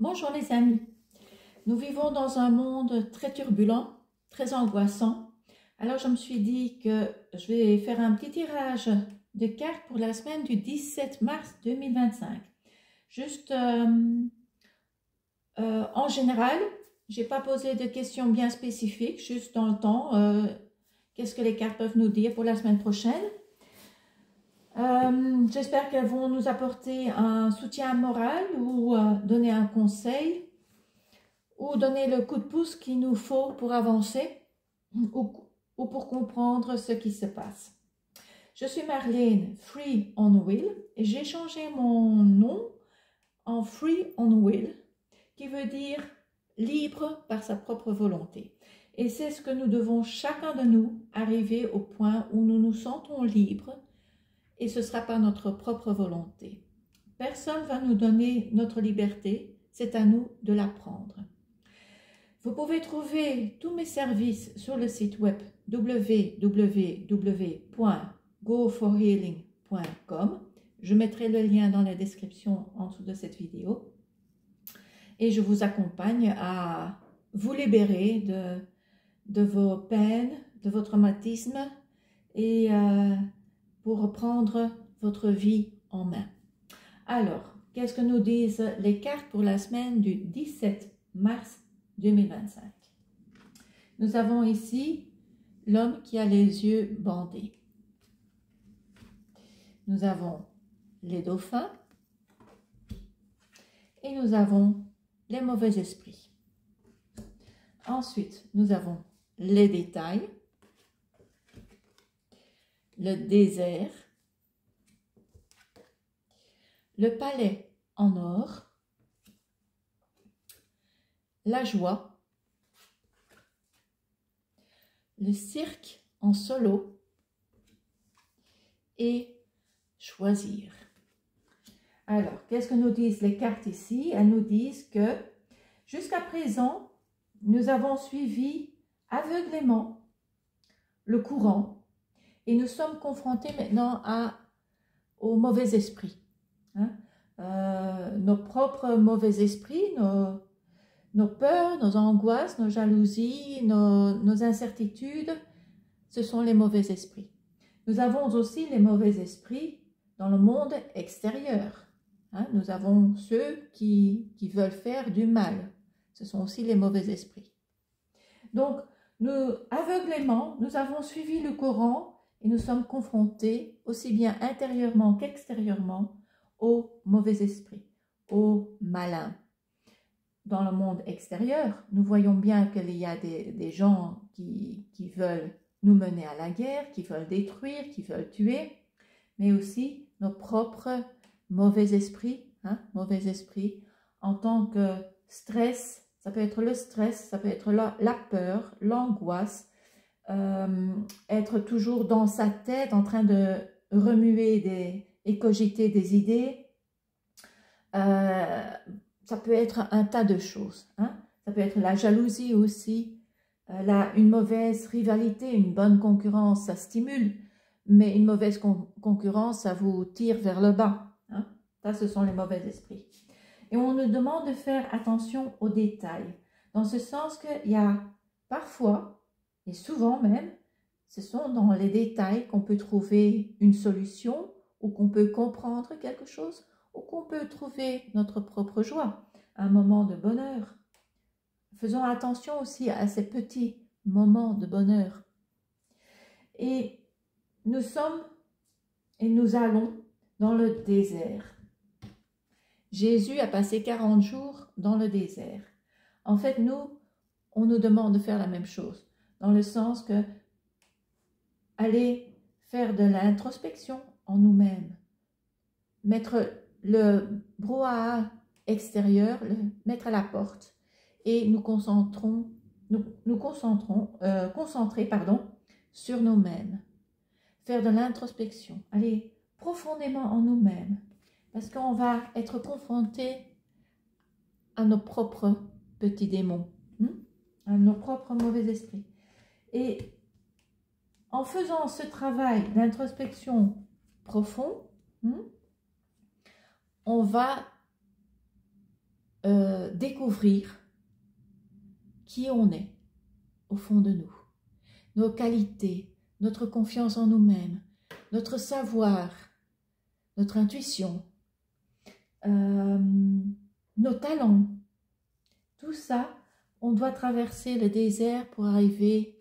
Bonjour les amis, nous vivons dans un monde très turbulent, très angoissant. Alors je me suis dit que je vais faire un petit tirage de cartes pour la semaine du 17 mars 2025. Juste en général, je n'ai pas posé de questions bien spécifiques, juste dans le temps, qu'est-ce que les cartes peuvent nous dire pour la semaine prochaine. J'espère qu'elles vont nous apporter un soutien moral ou donner un conseil ou donner le coup de pouce qu'il nous faut pour avancer ou pour comprendre ce qui se passe. Je suis Marlène, Free on Will, et j'ai changé mon nom en Free on Will, qui veut dire libre par sa propre volonté. Et c'est ce que nous devons chacun de nous arriver au point où nous nous sentons libres. Et ce sera par notre propre volonté. Personne ne va nous donner notre liberté, c'est à nous de la prendre. Vous pouvez trouver tous mes services sur le site web www.goforhealing.com. Je mettrai le lien dans la description en dessous de cette vidéo. Et je vous accompagne à vous libérer de vos peines, de vos traumatismes et pour reprendre votre vie en main. Alors, qu'est-ce que nous disent les cartes pour la semaine du 17 mars 2025? Nous avons ici l'homme qui a les yeux bandés. Nous avons les dauphins et nous avons les mauvais esprits. Ensuite, nous avons les détails, le désert, le palais en or, la joie, le cirque en solo et choisir. Alors, qu'est-ce que nous disent les cartes ici? Elles nous disent que jusqu'à présent, nous avons suivi aveuglément le courant. Et nous sommes confrontés maintenant au mauvais esprit. Nos propres mauvais esprits, nos peurs, nos angoisses, nos jalousies, nos incertitudes, ce sont les mauvais esprits. Nous avons aussi les mauvais esprits dans le monde extérieur. Nous avons ceux qui veulent faire du mal. Ce sont aussi les mauvais esprits. Donc, aveuglément, nous avons suivi le courant. Et nous sommes confrontés, aussi bien intérieurement qu'extérieurement, aux mauvais esprits, aux malins. Dans le monde extérieur, nous voyons bien qu'il y a des gens qui veulent nous mener à la guerre, qui veulent détruire, qui veulent tuer, mais aussi nos propres mauvais esprits, en tant que stress. Ça peut être le stress, ça peut être la peur, l'angoisse, être toujours dans sa tête en train de remuer et cogiter des idées. Ça peut être un tas de choses. Ça peut être la jalousie aussi, une mauvaise rivalité, une bonne concurrence, ça stimule, mais une mauvaise concurrence, ça vous tire vers le bas. Ça, ce sont les mauvais esprits. Et on nous demande de faire attention aux détails, dans ce sens qu'il y a parfois, et souvent même, ce sont dans les détails qu'on peut trouver une solution ou qu'on peut comprendre quelque chose ou qu'on peut trouver notre propre joie, un moment de bonheur. Faisons attention aussi à ces petits moments de bonheur. Et nous sommes et nous allons dans le désert. Jésus a passé 40 jours dans le désert. En fait, on nous demande de faire la même chose. Dans le sens que aller faire de l'introspection en nous-mêmes, mettre le brouhaha extérieur, le mettre à la porte et nous concentrer sur nous-mêmes, faire de l'introspection, aller profondément en nous-mêmes, parce qu'on va être confronté à nos propres petits démons, à nos propres mauvais esprits. Et en faisant ce travail d'introspection profond, on va découvrir qui on est au fond de nous, nos qualités, notre confiance en nous-mêmes, notre savoir, notre intuition, nos talents. Tout ça, on doit traverser le désert pour arriver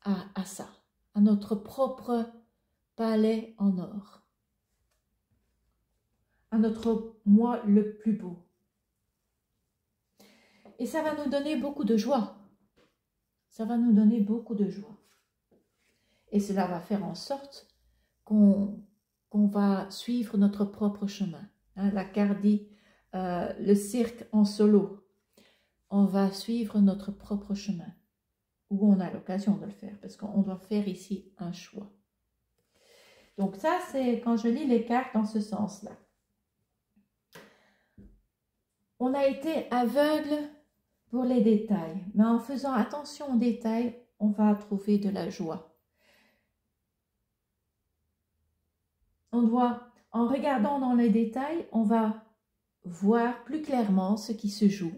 à ça, à notre propre palais en or, à notre moi le plus beau. Et ça va nous donner beaucoup de joie. Ça va nous donner beaucoup de joie. Et cela va faire en sorte qu'on va suivre notre propre chemin. Hein, la carte dit le cirque en solo. On va suivre notre propre chemin. Où on a l'occasion de le faire. Parce qu'on doit faire ici un choix. Donc ça, c'est quand je lis les cartes dans ce sens-là. On a été aveugle pour les détails. Mais en faisant attention aux détails, on va trouver de la joie. On doit, en regardant dans les détails, on va voir plus clairement ce qui se joue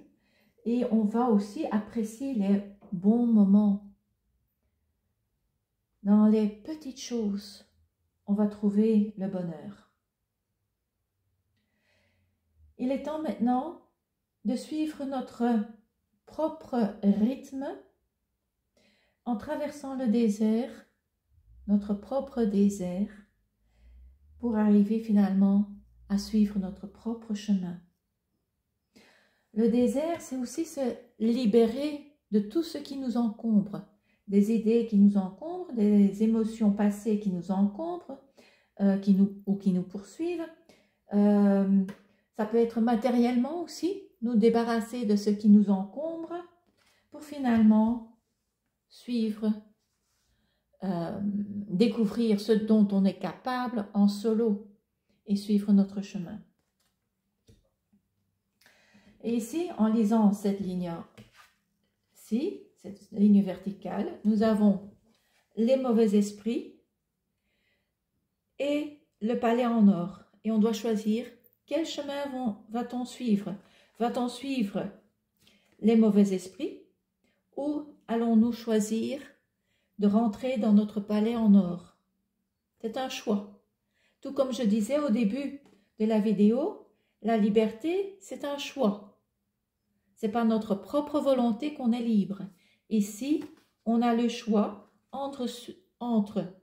et on va aussi apprécier les bons moments. Dans les petites choses, on va trouver le bonheur. Il est temps maintenant de suivre notre propre rythme en traversant le désert, notre propre désert, pour arriver finalement à suivre notre propre chemin. Le désert, c'est aussi se libérer de tout ce qui nous encombre, des idées qui nous encombrent, des émotions passées qui nous encombrent, qui nous poursuivent. Ça peut être matériellement aussi, nous débarrasser de ce qui nous encombre pour finalement suivre, découvrir ce dont on est capable en solo et suivre notre chemin. Et ici, en lisant cette ligne-ci, cette ligne verticale, nous avons les mauvais esprits et le palais en or. Et on doit choisir quel chemin va-t-on suivre. Va-t-on suivre les mauvais esprits ou allons-nous choisir de rentrer dans notre palais en or? C'est un choix. Tout comme je disais au début de la vidéo, la liberté, c'est un choix. C'est par notre propre volonté qu'on est libre. Ici, on a le choix entre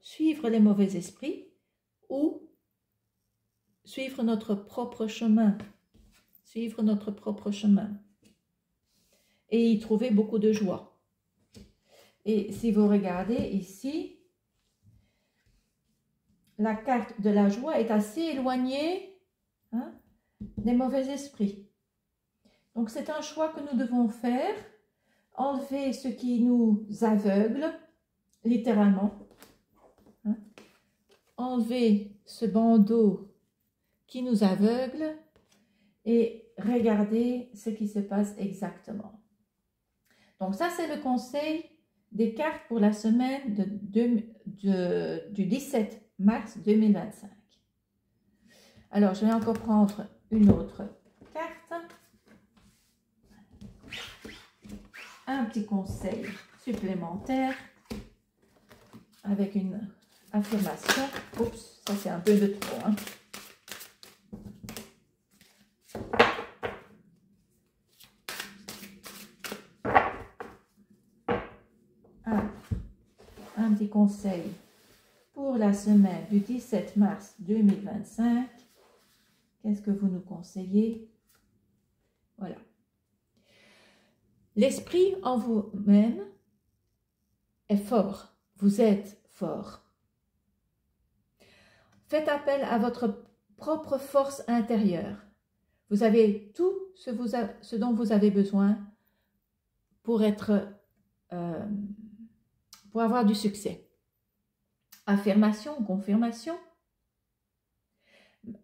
suivre les mauvais esprits ou suivre notre propre chemin. Suivre notre propre chemin. Et y trouver beaucoup de joie. Et si vous regardez ici, la carte de la joie est assez éloignée des mauvais esprits. Donc c'est un choix que nous devons faire, enlever ce qui nous aveugle, littéralement, enlever ce bandeau qui nous aveugle et regarder ce qui se passe exactement. Donc ça c'est le conseil des cartes pour la semaine du 17 mars 2025. Alors je vais encore prendre une autre carte. Un petit conseil supplémentaire avec une affirmation. Oups, ça c'est un peu de trop. Un petit conseil pour la semaine du 17 mars 2025. Qu'est-ce que vous nous conseillez? Voilà. L'esprit en vous-même est fort. Vous êtes fort. Faites appel à votre propre force intérieure. Vous avez tout ce dont vous avez besoin pour pour avoir du succès. Affirmation, confirmation.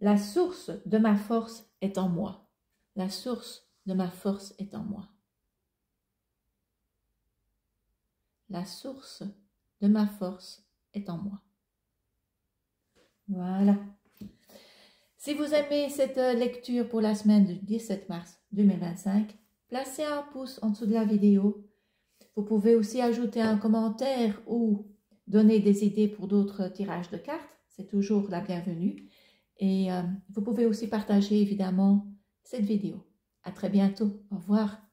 La source de ma force est en moi. La source de ma force est en moi. La source de ma force est en moi. Voilà. Si vous aimez cette lecture pour la semaine du 17 mars 2025, placez un pouce en dessous de la vidéo. Vous pouvez aussi ajouter un commentaire ou donner des idées pour d'autres tirages de cartes. C'est toujours la bienvenue. Et vous pouvez aussi partager évidemment cette vidéo. À très bientôt. Au revoir.